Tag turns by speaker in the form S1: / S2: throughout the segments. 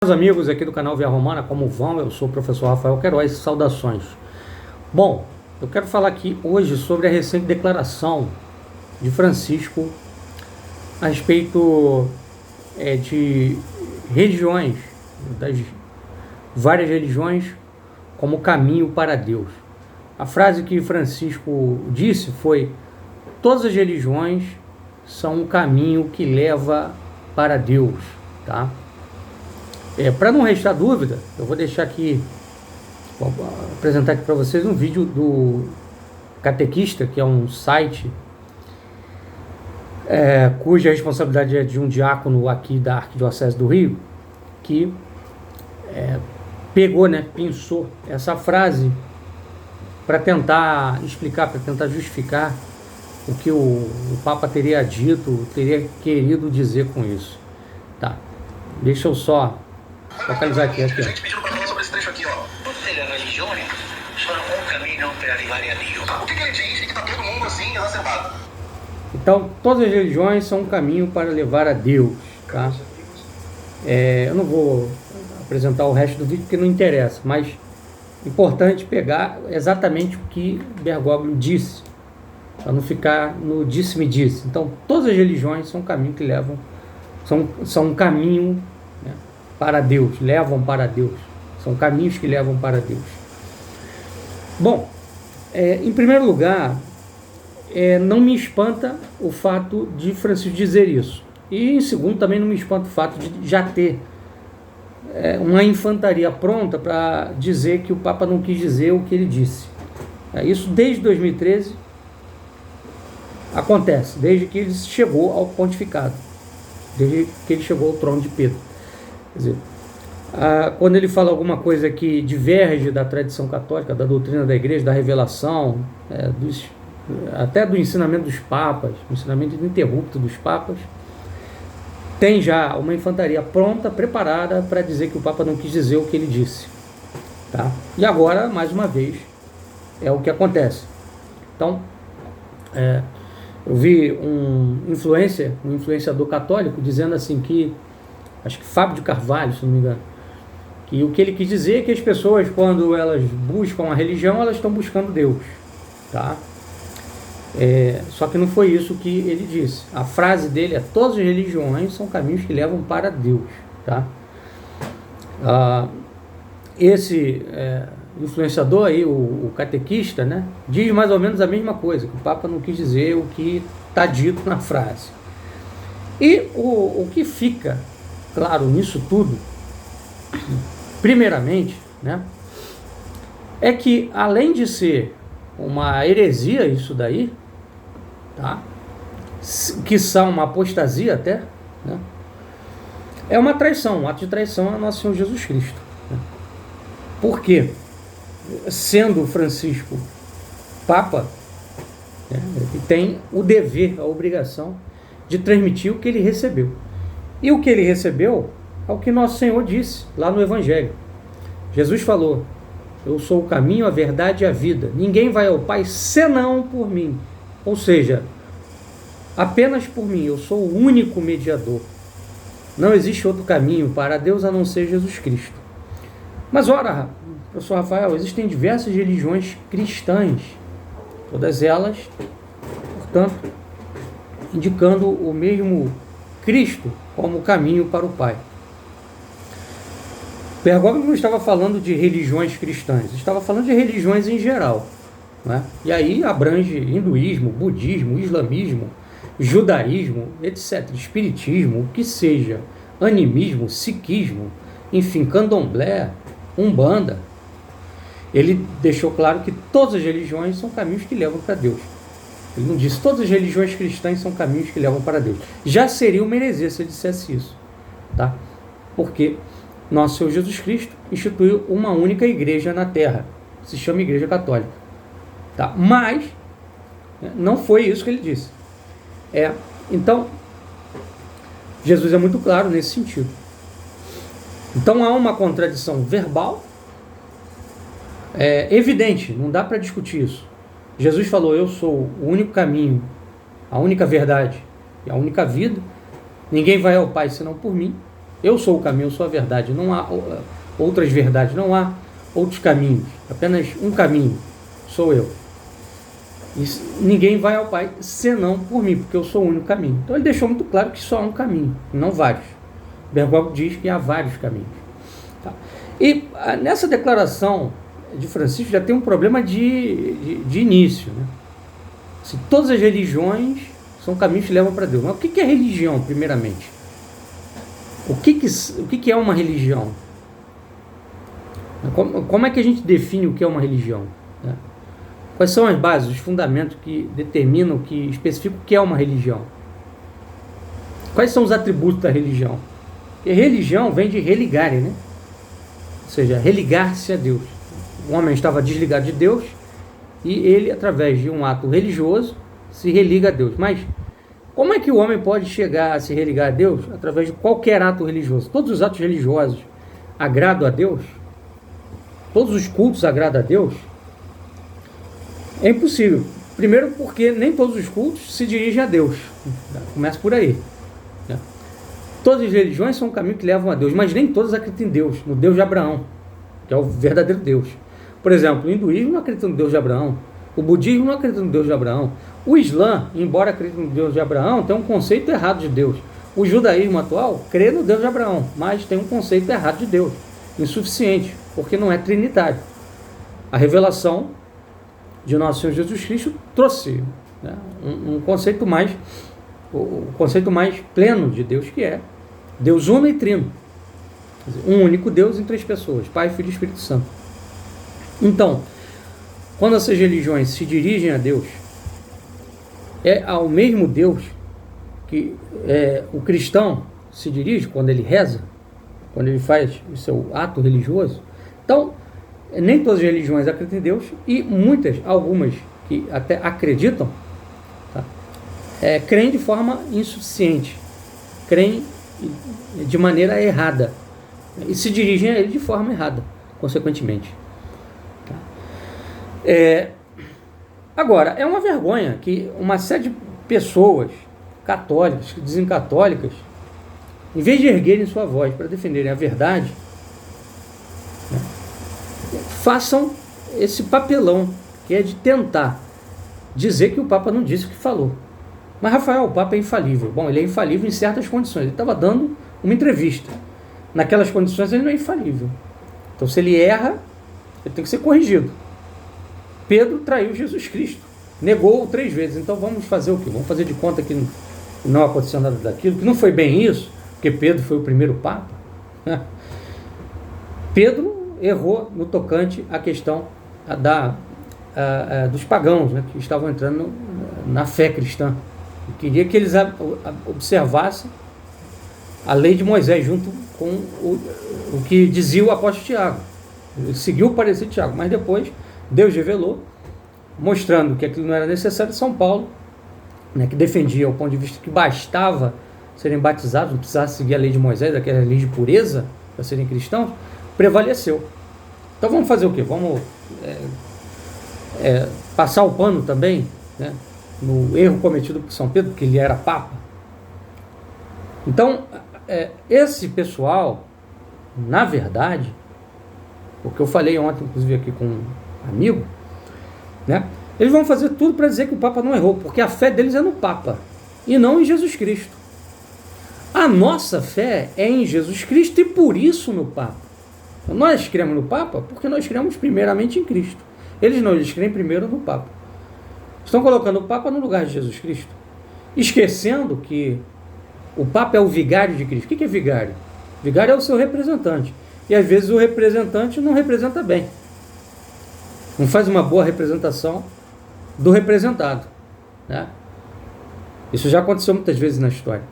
S1: Meus amigos aqui do canal Via Romana, como vão? Eu sou o professor Rafael Queiroz, saudações. Bom, eu quero falar aqui hoje sobre a recente declaração de Francisco a respeito de religiões, das várias religiões como caminho para Deus. A frase que Francisco disse foi: todas as religiões são um caminho que leva para Deus, tá? Para não restar dúvida, eu vou deixar aqui, vou apresentar aqui para vocês um vídeo do Catequista, que é um site cuja responsabilidade é de um diácono aqui da Arquidiocese do Rio, que pegou, pensou essa frase para tentar explicar, para tentar justificar o que o Papa teria dito, teria querido dizer com isso. Tá, deixa eu só localizar aqui.
S2: A gente pediu para falar sobre esse trecho aqui, ó.
S3: Tutte le religioni sono un cammino per arrivare a Dio.
S2: O que ele diz? Que tá todo mundo assim, lá sentado.
S1: Então, todas as religiões são um caminho para levar a Deus, tá? Eu não vou apresentar o resto do vídeo porque não interessa, mas é importante pegar exatamente o que Bergoglio disse, para não ficar no disse-me-disse. Então, todas as religiões são um caminho que levam, são um caminho, para Deus, levam para Deus. São caminhos que levam para Deus. Bom, em primeiro lugar, não me espanta o fato de Francisco dizer isso. E em segundo, também não me espanta o fato de já ter uma infantaria pronta para dizer que o Papa não quis dizer o que ele disse. Isso desde 2013 acontece, desde que ele chegou ao pontificado, desde que ele chegou ao trono de Pedro. Quer dizer, quando ele fala alguma coisa que diverge da tradição católica, da doutrina da igreja, da revelação, até do ensinamento dos papas, o ensinamento ininterrupto dos papas, tem já uma infantaria pronta, preparada para dizer que o Papa não quis dizer o que ele disse, tá? E agora, mais uma vez, é o que acontece. Então, eu vi um influenciador católico dizendo assim que, acho que Fábio de Carvalho, se não me engano, que o que ele quis dizer é que as pessoas, quando elas buscam a religião, elas estão buscando Deus, tá? Só que não foi isso que ele disse. A frase dele é: todas as religiões são caminhos que levam para Deus, tá? Esse influenciador aí, o catequista, diz mais ou menos a mesma coisa, que o Papa não quis dizer o que está dito na frase. E o que fica claro nisso tudo, primeiramente, é que além de ser uma heresia isso daí, tá? Que são uma apostasia até, é uma traição, um ato de traição a nosso Senhor Jesus Cristo. Por quê? Sendo Francisco Papa, ele tem o dever, a obrigação de transmitir o que ele recebeu. E o que ele recebeu é o que nosso Senhor disse lá no Evangelho. Jesus falou: eu sou o caminho, a verdade e a vida. Ninguém vai ao Pai senão por mim. Ou seja, apenas por mim. Eu sou o único mediador. Não existe outro caminho para Deus a não ser Jesus Cristo. Mas ora, professor Rafael, existem diversas religiões cristãs. Todas elas, portanto, indicando o mesmo Cristo como caminho para o Pai. Bergoglio não estava falando de religiões cristãs, estava falando de religiões em geral, E aí abrange hinduísmo, budismo, islamismo, judaísmo, etc., espiritismo, o que seja, animismo, sikhismo, enfim, candomblé, umbanda. Ele deixou claro que todas as religiões são caminhos que levam para Deus. Ele não disse todas as religiões cristãs são caminhos que levam para Deus. Já seria uma heresia se ele dissesse isso, tá? Porque nosso Senhor Jesus Cristo instituiu uma única igreja na terra, se chama Igreja Católica, tá? Mas não foi isso que ele disse. Então, Jesus é muito claro nesse sentido. Então há uma contradição verbal evidente, não dá para discutir isso. Jesus falou: eu sou o único caminho, a única verdade e a única vida. Ninguém vai ao Pai senão por mim. Eu sou o caminho, eu sou a verdade. Não há outras verdades, não há outros caminhos. Apenas um caminho, sou eu. E ninguém vai ao Pai senão por mim, porque eu sou o único caminho. Então ele deixou muito claro que só há um caminho, não vários. Bergoglio diz que há vários caminhos. Tá? E nessa declaração de Francisco já tem um problema de início. Né? Se todas as religiões são caminhos que levam para Deus. Mas o que é religião, primeiramente? O que é uma religião? Como é que a gente define o que é uma religião? Né? Quais são as bases, os fundamentos que determinam, que especificam o que é uma religião? Quais são os atributos da religião? Porque religião vem de religare, né? Ou seja, religar-se a Deus. O homem estava desligado de Deus e ele, através de um ato religioso, se religa a Deus. Mas como é que o homem pode chegar a se religar a Deus? Através de qualquer ato religioso. Todos os atos religiosos agradam a Deus? Todos os cultos agradam a Deus? É impossível. Primeiro porque nem todos os cultos se dirigem a Deus. Começa por aí. Né? Todas as religiões são um caminho que levam a Deus, mas nem todas acreditam em Deus, no Deus de Abraão, que é o verdadeiro Deus. Por exemplo, o hinduísmo não acredita no Deus de Abraão. O budismo não acredita no Deus de Abraão. O Islã, embora acredite no Deus de Abraão, tem um conceito errado de Deus. O judaísmo atual crê no Deus de Abraão, mas tem um conceito errado de Deus, insuficiente, porque não é trinitário. A revelação de nosso Senhor Jesus Cristo trouxe, né, um conceito mais, o conceito mais pleno de Deus, que é Deus uno e trino. Quer dizer, um único Deus em três pessoas, Pai, Filho e Espírito Santo. Então, quando essas religiões se dirigem a Deus, é ao mesmo Deus que o cristão se dirige quando ele reza, quando ele faz o seu ato religioso. Então, nem todas as religiões acreditam em Deus e algumas que até acreditam, tá? Creem de forma insuficiente, creem de maneira errada e se dirigem a ele de forma errada, consequentemente. Tá? Agora, é uma vergonha que uma série de pessoas católicas, que dizem católicas, em vez de erguerem sua voz para defenderem a verdade, né, façam esse papelão, que é de tentar dizer que o Papa não disse o que falou. Mas, Rafael, o Papa é infalível. Bom, ele é infalível em certas condições. Ele estava dando uma entrevista. Naquelas condições ele não é infalível. Então, se ele erra, ele tem que ser corrigido. Pedro traiu Jesus Cristo, negou-o 3 vezes. Então vamos fazer o quê? Vamos fazer de conta que não aconteceu nada daquilo, que não foi bem isso, porque Pedro foi o primeiro Papa. Pedro errou no tocante à questão dos pagãos, né, que estavam entrando na fé cristã. Ele queria que eles observassem a lei de Moisés junto com o que dizia o apóstolo Tiago. Ele seguiu o parecer de Tiago, mas depois Deus revelou, mostrando que aquilo não era necessário. São Paulo, né, que defendia o ponto de vista que bastava serem batizados, não precisava seguir a lei de Moisés, aquela lei de pureza para serem cristãos, prevaleceu. Então vamos fazer o quê? Vamos passar o pano também, né, no erro cometido por São Pedro, que ele era Papa. Então, esse pessoal, na verdade, o que eu falei ontem, inclusive aqui com um amigo, né, eles vão fazer tudo para dizer que o Papa não errou, porque a fé deles é no Papa e não em Jesus Cristo. A nossa fé é em Jesus Cristo e por isso no Papa. Nós cremos no Papa porque nós cremos primeiramente em Cristo. Eles não, eles creem primeiro no Papa. Estão colocando o Papa no lugar de Jesus Cristo, esquecendo que o Papa é o vigário de Cristo. O que é vigário? Vigário é o seu representante. E às vezes o representante não representa bem. Não faz uma boa representação do representado, né? Isso já aconteceu muitas vezes na história.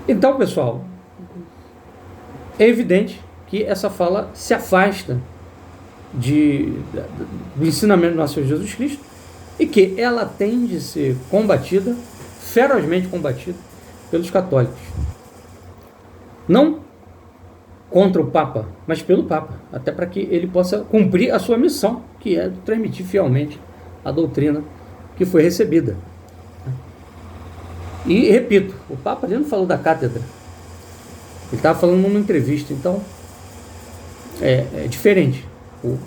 S1: Então, pessoal, é evidente que essa fala se afasta do ensinamento do nosso Senhor Jesus Cristo e que ela tem de ser combatida, ferozmente combatida, pelos católicos. Não contra o Papa, mas pelo Papa, até para que ele possa cumprir a sua missão, que é transmitir fielmente a doutrina que foi recebida. E, repito, o Papa ele não falou da cátedra. Ele estava falando numa entrevista, então é diferente. O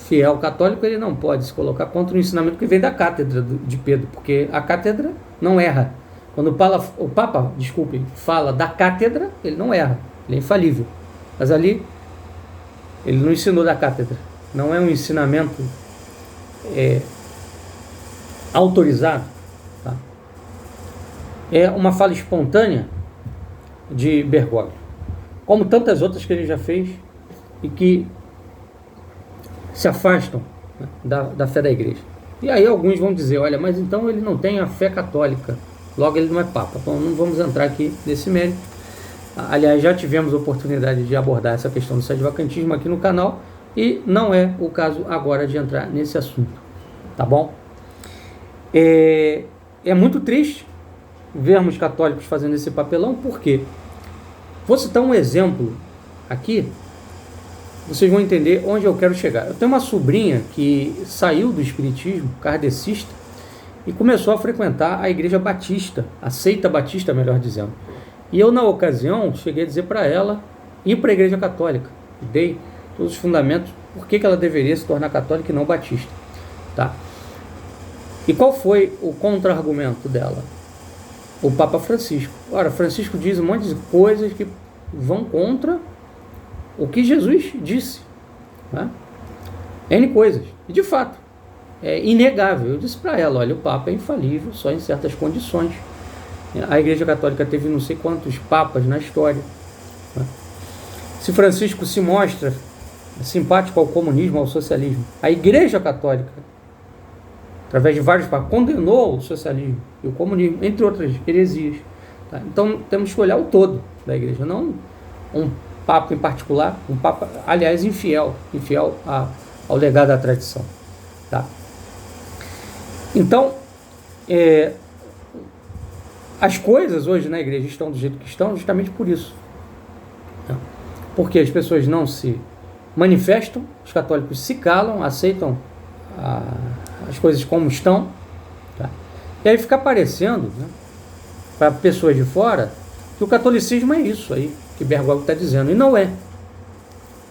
S1: fiel católico ele não pode se colocar contra o ensinamento que vem da cátedra de Pedro, porque a cátedra não erra. Quando o Papa, fala da cátedra, ele não erra, ele é infalível. Mas ali, ele não ensinou da cátedra. Não é um ensinamento autorizado. Tá? É uma fala espontânea de Bergoglio, como tantas outras que ele já fez e que se afastam, né, da fé da igreja. E aí alguns vão dizer, olha, mas então ele não tem a fé católica, logo ele não é Papa. Então não vamos entrar aqui nesse mérito. Aliás, já tivemos a oportunidade de abordar essa questão do sedvacantismo aqui no canal e não é o caso agora de entrar nesse assunto, tá bom? É muito triste vermos católicos fazendo esse papelão, porque vou citar um exemplo aqui, vocês vão entender onde eu quero chegar. Eu tenho uma sobrinha que saiu do espiritismo kardecista e começou a frequentar a igreja batista, a seita batista, melhor dizendo. E eu, na ocasião, cheguei a dizer para ela ir para a igreja católica. Dei todos os fundamentos por que ela deveria se tornar católica e não batista. Tá? E qual foi o contra-argumento dela? O Papa Francisco. Ora, Francisco diz um monte de coisas que vão contra o que Jesus disse. Né? N coisas. E, de fato, é inegável. Eu disse para ela, olha, o Papa é infalível só em certas condições. A Igreja Católica teve não sei quantos papas na história. Né? Se Francisco se mostra simpático ao comunismo, ao socialismo, a Igreja Católica, através de vários papas, condenou o socialismo e o comunismo, entre outras heresias. Tá? Então temos que olhar o todo da Igreja, não um papa em particular, um papa, aliás, infiel ao legado da tradição. Tá? Então, as coisas hoje na igreja estão do jeito que estão justamente por isso. Porque as pessoas não se manifestam, os católicos se calam, aceitam as coisas como estão. Tá? E aí fica parecendo, né, para pessoas de fora, que o catolicismo é isso aí que Bergoglio está dizendo, e não é.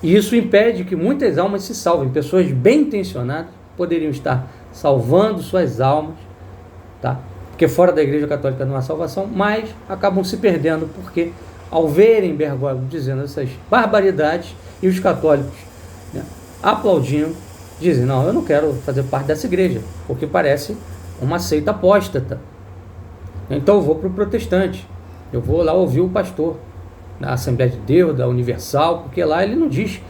S1: E isso impede que muitas almas se salvem. Pessoas bem intencionadas poderiam estar salvando suas almas, tá? Porque fora da Igreja Católica não há salvação, mas acabam se perdendo, porque ao verem Bergoglio dizendo essas barbaridades e os católicos, né, aplaudindo, dizem, não, eu não quero fazer parte dessa igreja, porque parece uma seita apóstata. Então eu vou para o protestante, eu vou lá ouvir o pastor da Assembleia de Deus, da Universal, porque lá ele não diz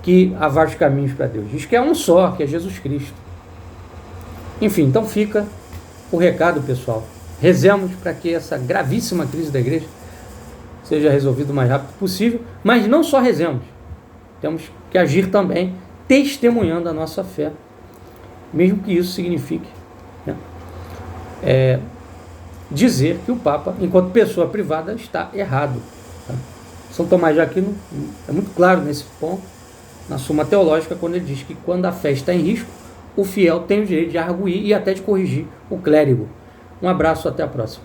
S1: que há vários caminhos para Deus, diz que é um só, que é Jesus Cristo. Enfim, então fica o recado, pessoal. Rezemos para que essa gravíssima crise da igreja seja resolvida o mais rápido possível, mas não só rezemos, temos que agir também testemunhando a nossa fé, mesmo que isso signifique, né, dizer que o Papa, enquanto pessoa privada, está errado. Tá? São Tomás de Aquino é muito claro nesse ponto, na Suma Teológica, quando ele diz que quando a fé está em risco, o fiel tem o direito de arguir e até de corrigir o clérigo. Um abraço, até a próxima.